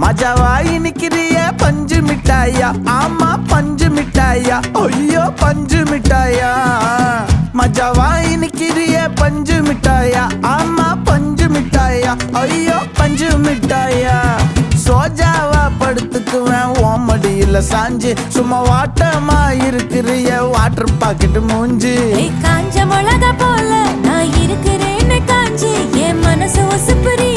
மஜாவா இனிக்கிறிய பஞ்சு மிட்டாயா, ஆமா பஞ்சு மிட்டாயா, ஐயோ பஞ்சு மிட்டாயா. மஜாவா இனிக்கிறிய பஞ்சு மிட்டாயா, ஆமா பஞ்சு மிட்டாயா, ஐயோ பஞ்சு மிட்டாயா. சோஜாவா படுத்துக்குவேன் ஓமடியில சாஞ்சு, சும்மா வாட்டமா இருக்கிறிய வாட்டர் பாக்கெட் மூஞ்சி. காஞ்ச மிளகா போல நான் இருக்கிறேன்னு காஞ்சி என் மனசு ஒசுப்புரி